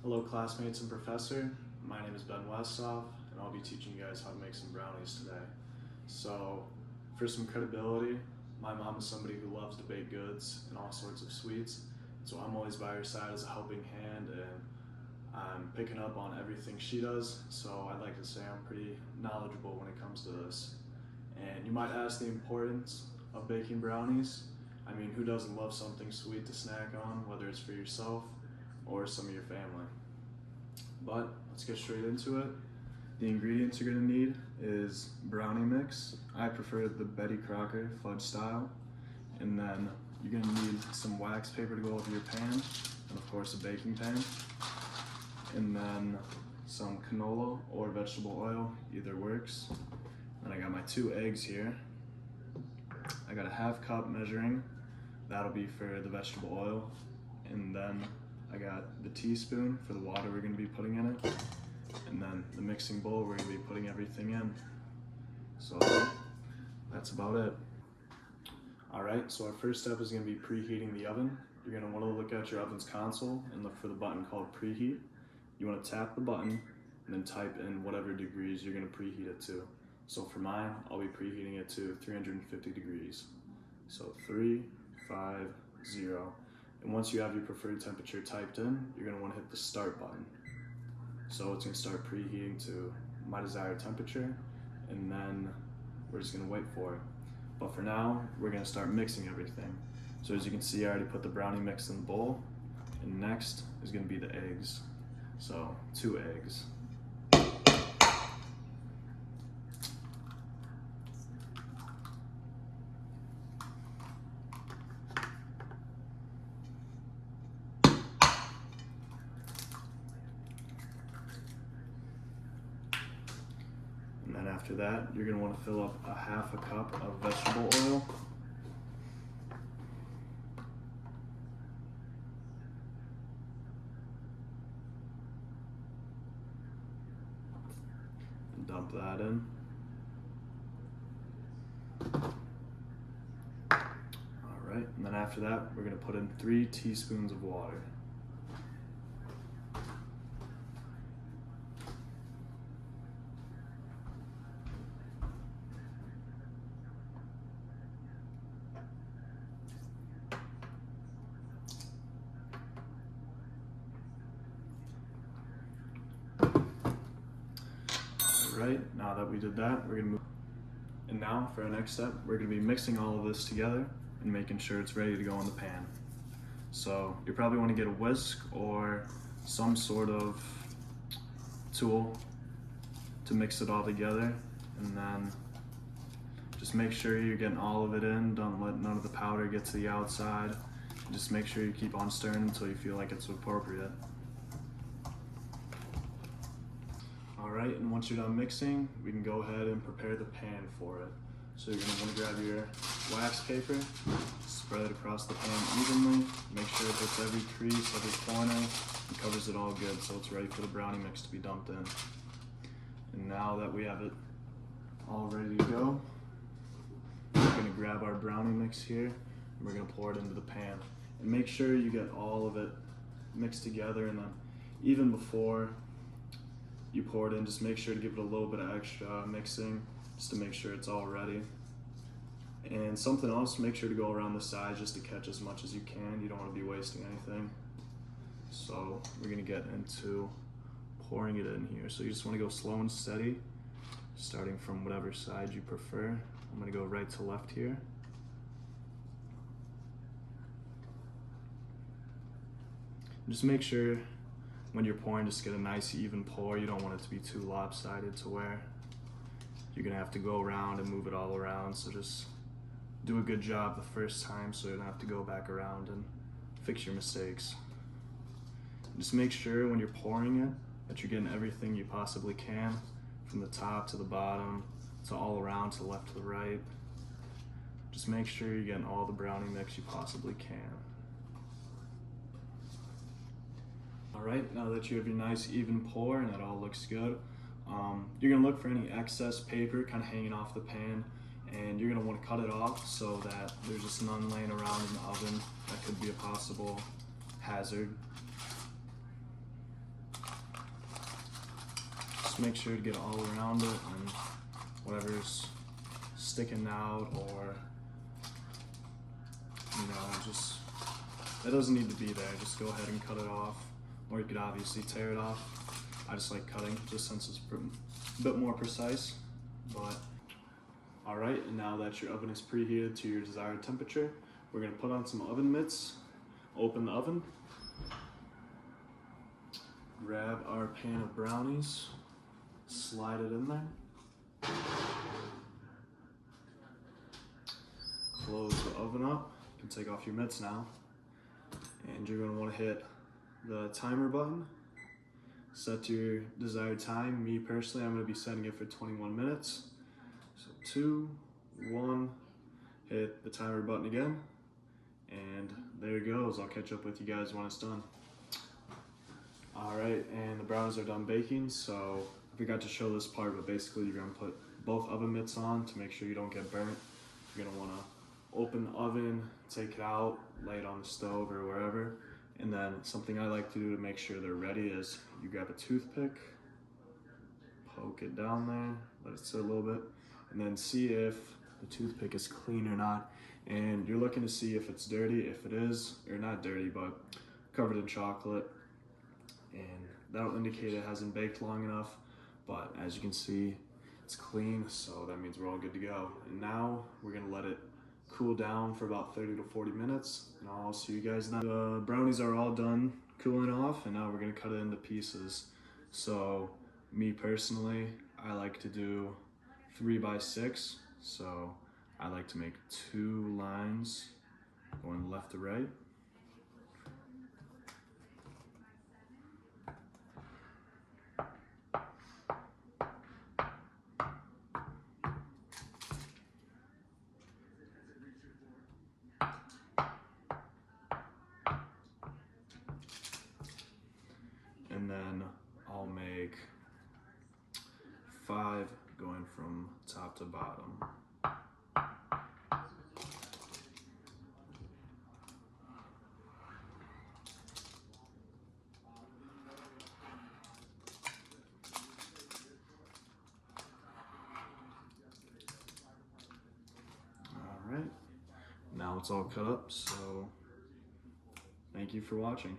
Hello classmates and professor, my name is Ben Westhoff and I'll be teaching you guys how to make some brownies today. So for some credibility, my mom is somebody who loves to bake goods and all sorts of sweets, so I'm always by her side as a helping hand and I'm picking up on everything she does, so I'd like to say I'm pretty knowledgeable when it comes to this. And you might ask the importance of baking brownies. I mean, who doesn't love something sweet to snack on, whether it's for yourself or some of your family? But let's get straight into it. The ingredients you're gonna need is brownie mix. I prefer the Betty Crocker fudge style. And then you're gonna need some wax paper to go over your pan, and of course a baking pan. And then some canola or vegetable oil, either works. Then I got my 2 eggs here. I got a 1/2 cup measuring, that'll be for the vegetable oil. And then I got the teaspoon for the water we're gonna be putting in it. And then the mixing bowl we're gonna be putting everything in. So that's about it. All right, so our first step is gonna be preheating the oven. You're gonna wanna look at your oven's console and look for the button called preheat. You wanna tap the button and then type in whatever degrees you're gonna preheat it to. So for mine, I'll be preheating it to 350 degrees. So 350. And once you have your preferred temperature typed in, you're gonna wanna hit the start button. So it's gonna start preheating to my desired temperature, and then we're just gonna wait for it. But for now, we're gonna start mixing everything. So as you can see, I already put the brownie mix in the bowl, and next is gonna be the eggs. So 2 eggs. And then after that, you're gonna wanna fill up a 1/2 cup of vegetable oil. And dump that in. All right, and then after that, we're gonna put in 3 teaspoons of water. Right, now that we did that, we're gonna move. And now for our next step, we're gonna be mixing all of this together and making sure it's ready to go in the pan. So you probably wanna get a whisk or some sort of tool to mix it all together. And then just make sure you're getting all of it in. Don't let none of the powder get to the outside. Just make sure you keep on stirring until you feel like it's appropriate. Alright, and once you're done mixing, we can go ahead and prepare the pan for it. So you're going to want to grab your wax paper, spread it across the pan evenly, make sure it hits every crease, every corner, and covers it all good so it's ready for the brownie mix to be dumped in. And now that we have it all ready to go, we're going to grab our brownie mix here, and we're going to pour it into the pan. And make sure you get all of it mixed together, and then even before you pour it in, just make sure to give it a little bit of extra mixing just to make sure it's all ready. And something else, make sure to go around the sides just to catch as much as you can. You don't want to be wasting anything. So we're gonna get into pouring it in here. So you just want to go slow and steady, starting from whatever side you prefer. I'm gonna go right to left here. Just make sure when you're pouring, just get a nice even pour. You don't want it to be too lopsided to where you're gonna have to go around and move it all around. So just do a good job the first time so you don't have to go back around and fix your mistakes. Just make sure when you're pouring it that you're getting everything you possibly can, from the top to the bottom, to all around, to the left to the right. Just make sure you're getting all the brownie mix you possibly can. All right, now that you have your nice even pour and that all looks good, you're gonna look for any excess paper kind of hanging off the pan, and you're gonna want to cut it off so that there's just none laying around in the oven that could be a possible hazard. just make sure to get all around it, and whatever's sticking out or, you know, just, it doesn't need to be there. Just go ahead and cut it off, or you could obviously tear it off. I just like cutting, just since it's a bit more precise. But all right, and now that your oven is preheated to your desired temperature, we're gonna put on some oven mitts, open the oven, grab our pan of brownies, slide it in there, close the oven up. You can take off your mitts now, and you're gonna wanna hit the timer button, set your desired time. Me personally, I'm gonna be setting it for 21 minutes. So 2, 1, hit the timer button again, and there it goes. I'll catch up with you guys when it's done. All right, and the brownies are done baking, so I forgot to show this part, but basically you're gonna put both oven mitts on to make sure you don't get burnt. You're gonna wanna open the oven, take it out, lay it on the stove or wherever, and then something I like to do to make sure they're ready is you grab a toothpick, poke it down there, let it sit a little bit, and then see if the toothpick is clean or not. And you're looking to see if it's dirty. If it is, or not dirty, but covered in chocolate, and that'll indicate it hasn't baked long enough. But as you can see, it's clean, so that means we're all good to go. And now we're gonna let it cool down for about 30 to 40 minutes, and I'll see you guys now. The brownies are all done cooling off, and now we're gonna cut it into pieces. So me personally, I like to do 3 by 6, so I like to make 2 lines going left to right. And then I'll make 5 going from top to bottom. All right, now it's all cut up, so thank you for watching.